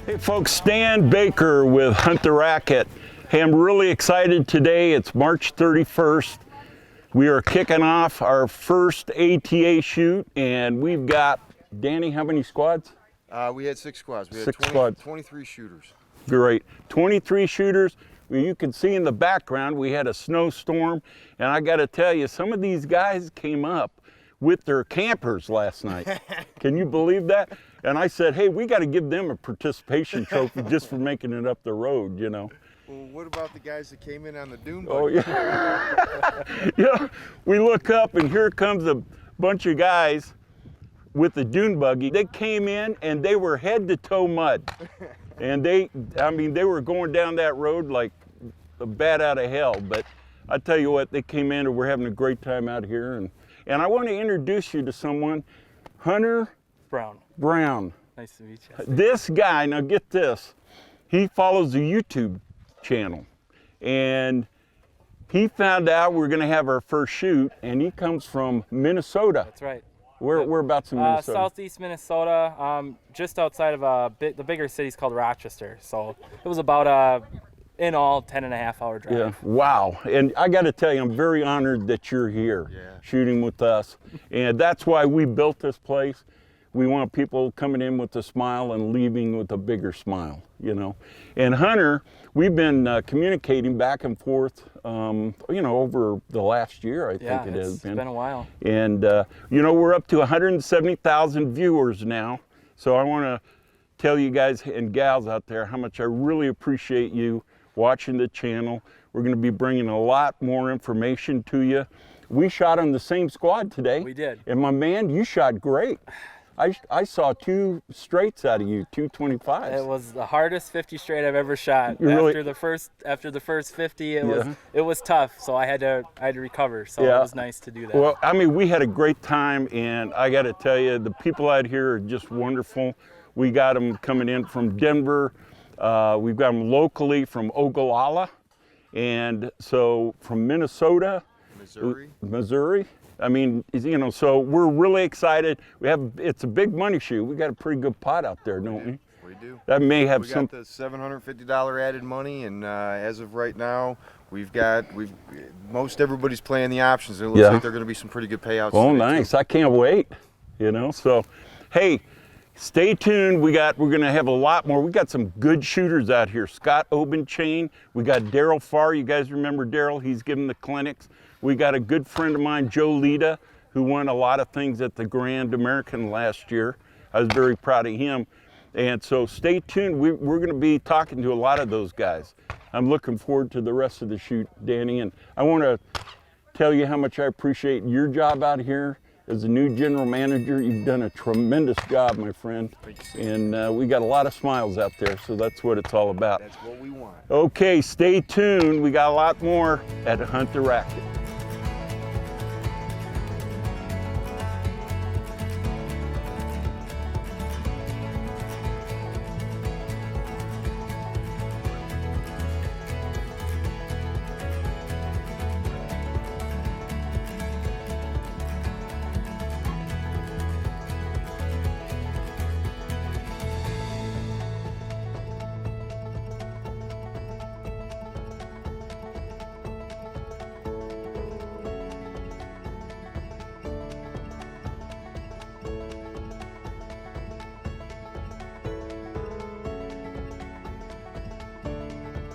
Hey folks, Stan Baker with Hunt the Rackett. Hey, I'm really excited today. It's March 31st. We are kicking off our first ATA shoot, and we've got, Danny, how many squads? We had 6 squads. We had Six squads. 23 shooters. Great. 23 shooters. Well, you can see in the background we had a snowstorm, and I got to tell you, some of these guys came up with their campers last night. Can you believe that? And I said, hey, we got to give them a participation trophy just for making it up the road, you know. Well, what about the guys that came in on the dune Oh, buggy? yeah. Yeah, we look up and here comes a bunch of guys with the dune buggy. They came in and they were head to toe mud. And they were going down that road like a bat out of hell. But I tell you what, they came in and we're having a great time out here. And I want to introduce you to someone, Hunter Brown. Nice to meet you. This guy, now get this, he follows a YouTube channel. And he found out we're going to have our first shoot, and he comes from Minnesota. That's right. Whereabouts in Minnesota? Southeast Minnesota, just outside of the bigger city's called Rochester. So it was about in all 10.5-hour drive. Yeah, wow. And I got to tell you, I'm very honored that you're here shooting with us. And that's why we built this place. We want people coming in with a smile and leaving with a bigger smile, you know. And Hunter, we've been communicating back and forth, you know, over the last year, I think it has been. It's been a while. And, you know, we're up to 170,000 viewers now. So I want to tell you guys and gals out there how much I really appreciate you watching the channel. We're going to be bringing a lot more information to you. We shot on the same squad today. We did. And my man, you shot great. I saw 2 straights out of you, 225s. It was the hardest 50 straight I've ever shot. After the first 50, it was tough. So I had to recover. So it was nice to do that. Well, I mean, we had a great time, and I got to tell you, the people out here are just wonderful. We got them coming in from Denver. We've got them locally from Ogallala, and so from Minnesota, Missouri. I mean, you know, so we're really excited. It's a big money shoot. We got a pretty good pot out there, don't we? We do. That may have we got the $750 added money, and as of right now, most everybody's playing the options. It looks like they're going to be some pretty good payouts. Oh, nice! Too. I can't wait. You know, so hey, stay tuned. We're going to have a lot more. We got some good shooters out here. Scott Obenchain. We got Daryl Farr. You guys remember Daryl? He's giving the clinics. We got a good friend of mine, Joe Lita, who won a lot of things at the Grand American last year. I was very proud of him. And so stay tuned. We're going to be talking to a lot of those guys. I'm looking forward to the rest of the shoot, Danny. And I want to tell you how much I appreciate your job out here. As a new general manager, you've done a tremendous job, my friend. And we got a lot of smiles out there, so that's what it's all about. That's what we want. Okay, stay tuned. We got a lot more at Hunt the Rackett.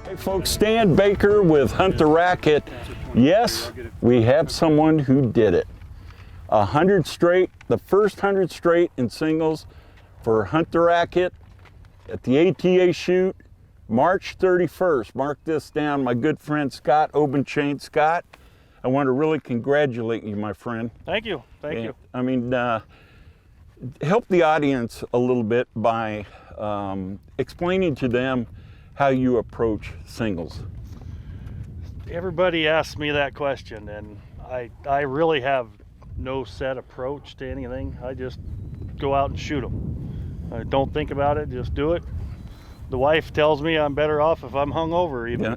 Hey folks, Stan Baker with Hunt the Rackett. Yes, we have someone who did it. 100 straight, the first 100 straight in singles for Hunt the Rackett at the ATA shoot, March 31st. Mark this down, my good friend Scott Obenchain. Scott, I want to really congratulate you, my friend. Thank you, thank you. I mean, help the audience a little bit by explaining to them how you approach singles. Everybody asks me that question, and I really have no set approach to anything. I just go out and shoot them. I don't think about it, just do it. The wife tells me I'm better off if I'm hungover even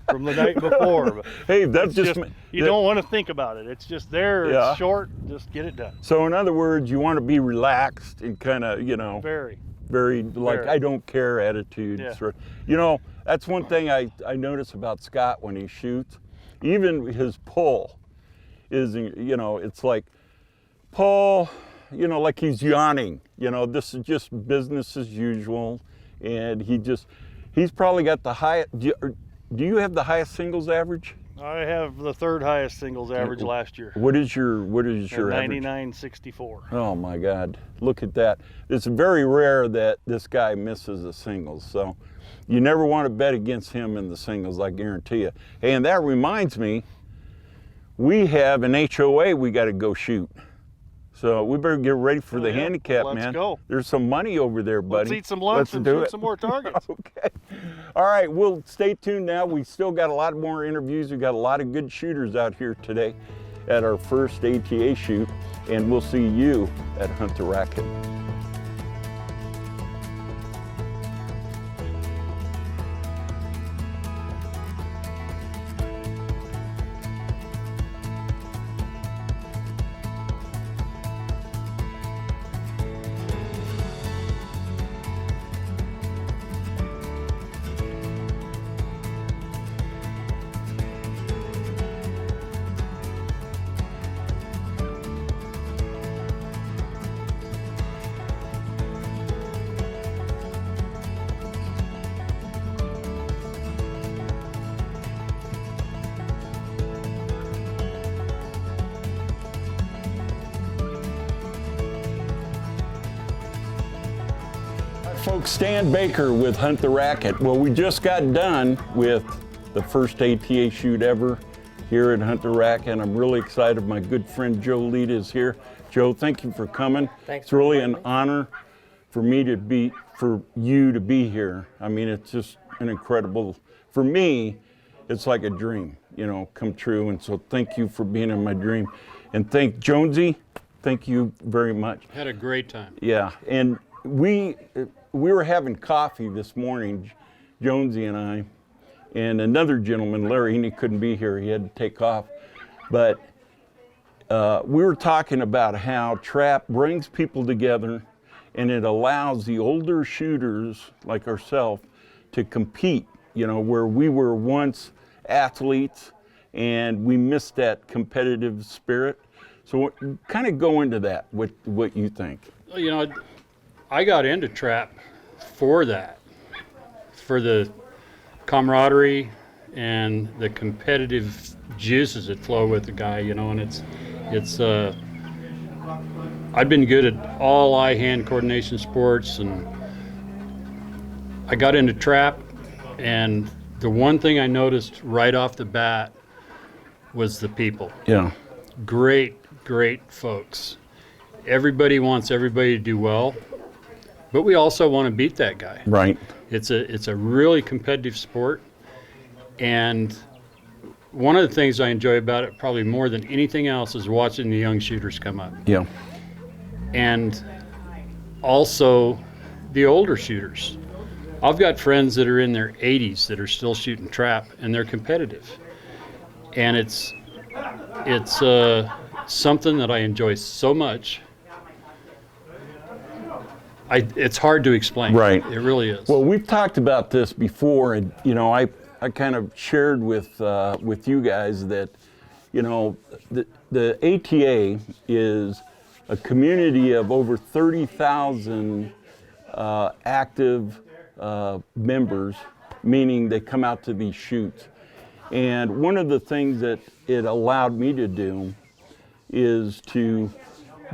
from the night before. But hey, that's just you don't want to think about it. It's just there. It's short. Just get it done. So in other words, you want to be relaxed and kind of, you know. Very. very like Very. I don't care attitude. Yeah. Sort of. You know, that's one thing I notice about Scott when he shoots. Even his pull is, you know, it's like pull, you know, like he's yawning. You know, this is just business as usual, and he's probably got the highest. Do you have the highest singles average? I have the third highest singles average last year. What is your average? 99.64. Oh my God, look at that. It's very rare that this guy misses a singles, so you never want to bet against him in the singles, I guarantee you. Hey, and that reminds me, we have an HOA we got to go shoot. So we better get ready for the handicap, man. Let's go. There's some money over there, buddy. Let's eat some lunch and shoot some more targets. Okay. All right, we'll stay tuned now. We still got a lot more interviews. We've got a lot of good shooters out here today at our first ATA shoot, and we'll see you at Hunt the Rackett. Folks, Stan Baker with Hunt the Rackett. Well, we just got done with the first ATA shoot ever here at Hunt the Rackett. I'm really excited. My good friend Joe Lita is here. Joe, thank you for coming. Thanks. It's really an honor for you to be here. I mean, it's just an incredible, for me, it's like a dream, you know, come true. And so thank you for being in my dream. And thank Jonesy, thank you very much. Had a great time. Yeah, and we were having coffee this morning, Jonesy and I, and another gentleman, Larry, and he couldn't be here, he had to take off. But we were talking about how trap brings people together, and it allows the older shooters like ourselves to compete, you know, where we were once athletes and we missed that competitive spirit. So kind of go into that, what you think. You know, I got into trap for that, for the camaraderie and the competitive juices that flow with the guy, you know, and it's I've been good at all eye-hand coordination sports, and I got into trap, and the one thing I noticed right off the bat was the people. Yeah. Great folks. Everybody wants everybody to do well, but we also want to beat that guy. Right. It's a really competitive sport, and one of the things I enjoy about it probably more than anything else is watching the young shooters come up. Yeah. And also the older shooters. I've got friends that are in their 80s that are still shooting trap, and they're competitive. And it's something that I enjoy so much. It's hard to explain. Right. It really is. Well, we've talked about this before, and you know, I kind of shared with you guys that, you know, the ATA is a community of over 30,000 active members, meaning they come out to these shoots. And one of the things that it allowed me to do is to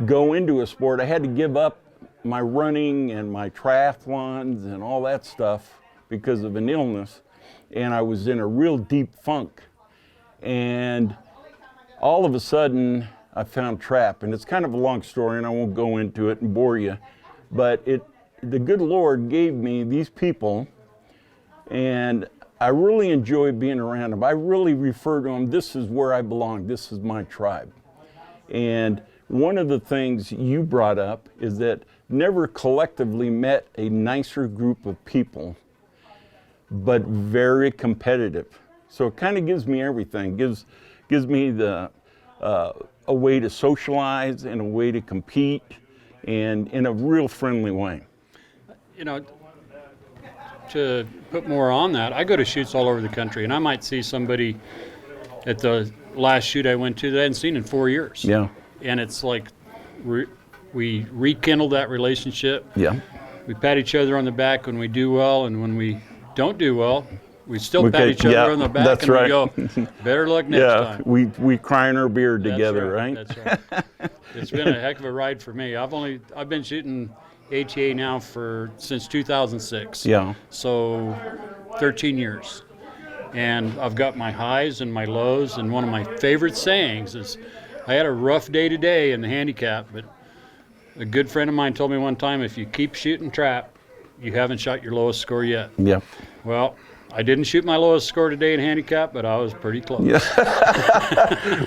go into a sport. I had to give up my running and my triathlons and all that stuff because of an illness, and I was in a real deep funk. And all of a sudden I found trap, and it's kind of a long story and I won't go into it and bore you, but the good Lord gave me these people, and I really enjoy being around them. I really refer to them, this is where I belong, this is my tribe. And one of the things you brought up is that never collectively met a nicer group of people, but very competitive. So it kind of gives me everything. Gives me a way to socialize and a way to compete, and in a real friendly way. you know, to put more on that, I go to shoots all over the country, and I might see somebody at the last shoot I went to that I hadn't seen in 4 years. Yeah. And it's like we rekindle that relationship. Yeah. We pat each other on the back when we do well, and when we don't do well, we still pat each other on the back, that's and right. we go, better luck next time. we cry in our beer together, right? That's right. It's been a heck of a ride for me. I've been shooting ATA now since 2006. Yeah. So 13 years. And I've got my highs and my lows, and one of my favorite sayings is, I had a rough day today in the handicap, but a good friend of mine told me one time, if you keep shooting trap, you haven't shot your lowest score yet. Yeah. Well, I didn't shoot my lowest score today in handicap, but I was pretty close. Yeah.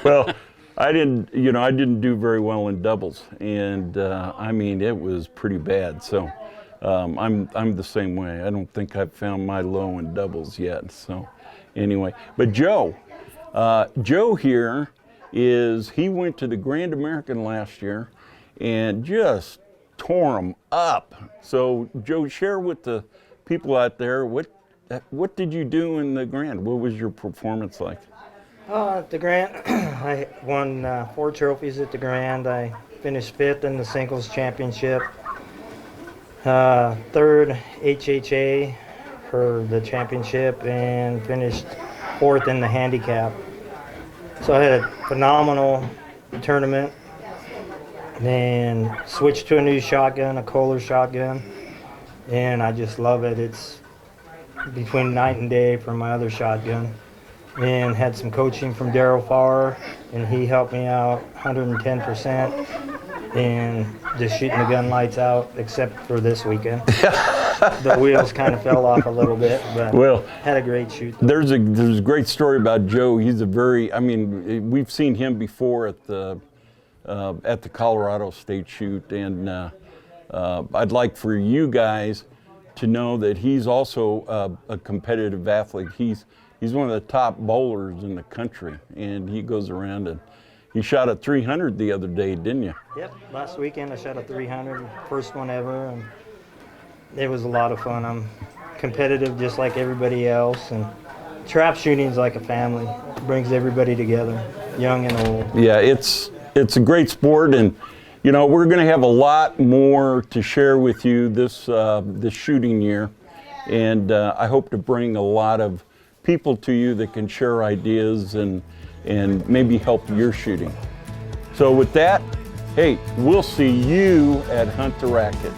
Well, I didn't do very well in doubles, and I mean, it was pretty bad. So I'm the same way. I don't think I've found my low in doubles yet. So anyway, but Joe here he went to the Grand American last year and just tore them up. So Joe, share with the people out there, what did you do in the Grand? What was your performance like? At the Grand, I won 4 trophies at the Grand. I finished 5th in the singles championship, 3rd HHA for the championship, and finished 4th in the handicap. So I had a phenomenal tournament, and switched to a new shotgun, a Kohler shotgun, and I just love it. It's between night and day from my other shotgun. And had some coaching from Daryl Farr, and he helped me out 110%, and just shooting the gun lights out, except for this weekend. The wheels kind of fell off a little bit, but had a great shoot. There's a great story about Joe. He's we've seen him before at the Colorado State shoot, and I'd like for you guys to know that he's also a competitive athlete. He's one of the top bowlers in the country, and he goes around and he shot a 300 the other day, didn't you? Yep, last weekend I shot a 300, first one ever, and it was a lot of fun. I'm competitive just like everybody else, and trap shooting's like a family. It brings everybody together, young and old. Yeah, it's a great sport, and we're going to have a lot more to share with you this shooting year, and I hope to bring a lot of people to you that can share ideas and maybe help your shooting. So with that, hey, we'll see you at Hunt the Rackett.